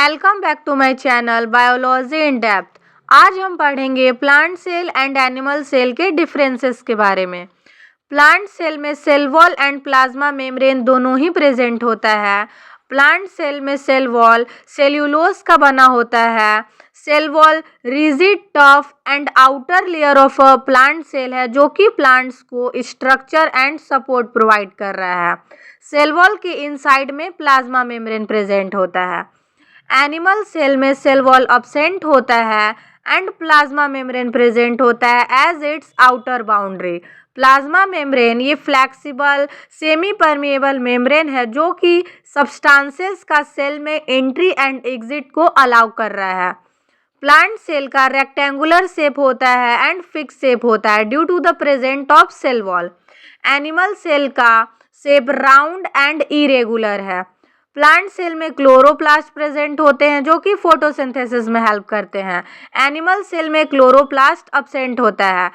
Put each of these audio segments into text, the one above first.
Welcome back to my channel biology in depth. आज हम पढ़ेंगे plant cell and animal cell के differences के बारे में। प्लांट सेल में cell wall and plasma membrane दोनों ही प्रेजेंट होता है। प्लांट सेल में सेल वॉल सेल्यूलोज का बना होता है। Cell wall rigid, tough and outer layer of a plant cell है जो कि प्लांट्स को स्ट्रक्चर एंड सपोर्ट प्रोवाइड कर रहा है। सेल वॉल के इनसाइड में प्लाज्मा मेम्ब्रेन प्रेजेंट होता है। एनिमल सेल में सेल वॉल अब्सेंट होता है एंड प्लाज्मा मेम्ब्रेन प्रेजेंट होता है as its outer boundary. Plasma membrane ये फ्लेक्सिबल सेमी परमिएबल मेम्ब्रेन है जो कि सब्सटेंसेस का सेल में एंट्री एंड एग्जिट को अलाउ कर रहा है। प्लांट सेल का रेक्टेंगुलर शेप होता है एंड फिक्स शेप होता है due to the present of cell wall. Animal cell का शेप राउंड एंड इरेगुलर है। प्लांट सेल में क्लोरोप्लास्ट प्रेजेंट होते हैं जो कि फोटोसिंथेसिस में हेल्प करते हैं। एनिमल सेल में क्लोरोप्लास्ट अब्सेंट होता है।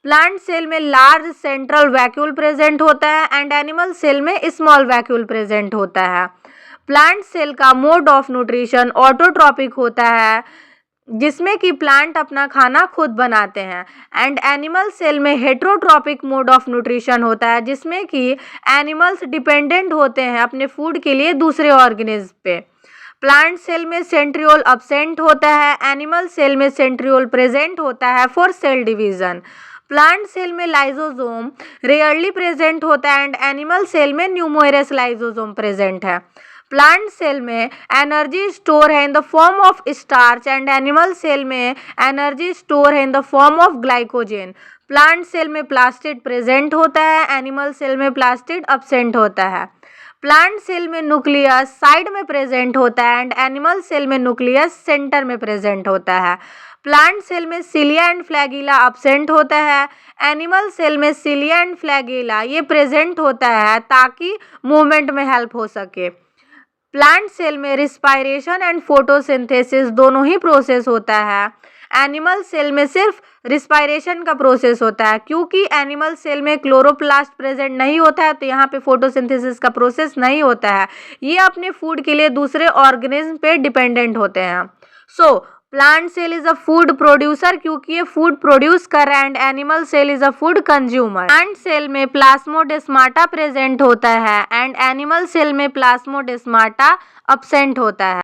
प्लांट सेल में लार्ज सेंट्रल वैक्यूल प्रेजेंट होता है एंड एनिमल सेल में स्मॉल वैक्यूल प्रेजेंट होता है। प्लांट सेल का मोड ऑफ न्यूट्रिशन ऑटोट्रॉपिक होता है जिसमें कि प्लांट अपना खाना खुद बनाते हैं एंड एनिमल सेल में हेटेरोट्रॉपिक मोड ऑफ न्यूट्रिशन होता है जिसमें कि एनिमल्स डिपेंडेंट होते हैं अपने फूड के लिए दूसरे ऑर्गेनिज्म पे। प्लांट सेल में सेंट्रियोल अब्सेंट होता है। एनिमल सेल में सेंट्रियोल प्रेजेंट होता है for cell division. Plant cell में लाइसोसोम रेयरली प्रेजेंट होता है एंड एनिमल सेल में न्यूमेरस लाइसोसोम प्रेजेंट है। प्लांट सेल में एनर्जी स्टोर है in the form of starch and animal cell में एनर्जी स्टोर है in the form of glycogen. Plant cell में प्लास्टिड प्रेजेंट होता है, एनिमल सेल में प्लास्टिड अब्सेंट होता है। प्लांट सेल में न्यूक्लियस साइड में प्रेजेंट होता है एंड एनिमल सेल में न्यूक्लियस सेंटर में प्रेजेंट होता है। प्लांट सेल में सिलिया एंड फ्लैगिला अब्सेंट होता है। एनिमल सेल में सिलिया एंड फ्लैगिला ये प्रेजेंट होता है ताकि मूवमेंट में हेल्प हो सके। प्लांट सेल में रिस्पायरेशन एंड फोटोसिंथेसिस दोनों ही प्रोसेस होता है। एनिमल सेल में सिर्फ रिस्पायरेशन का प्रोसेस होता है क्योंकि एनिमल सेल में क्लोरोप्लास्ट प्रेजेंट नहीं होता है तो यहाँ पे फोटोसिंथेसिस का प्रोसेस नहीं होता है। ये अपने फूड के लिए दूसरे ऑर्गेनिज्म पे डिपेंडेंट होते हैं। So plant cell is a food producer क्योंकि ये फूड प्रोड्यूस कर रहा है and animal cell is a food consumer. Plant cell में प्लाज्मोडेस्माटा प्रेजेंट होता है एंड एनिमल सेल में प्लाज्मोडेस्माटा अब्सेंट होता है।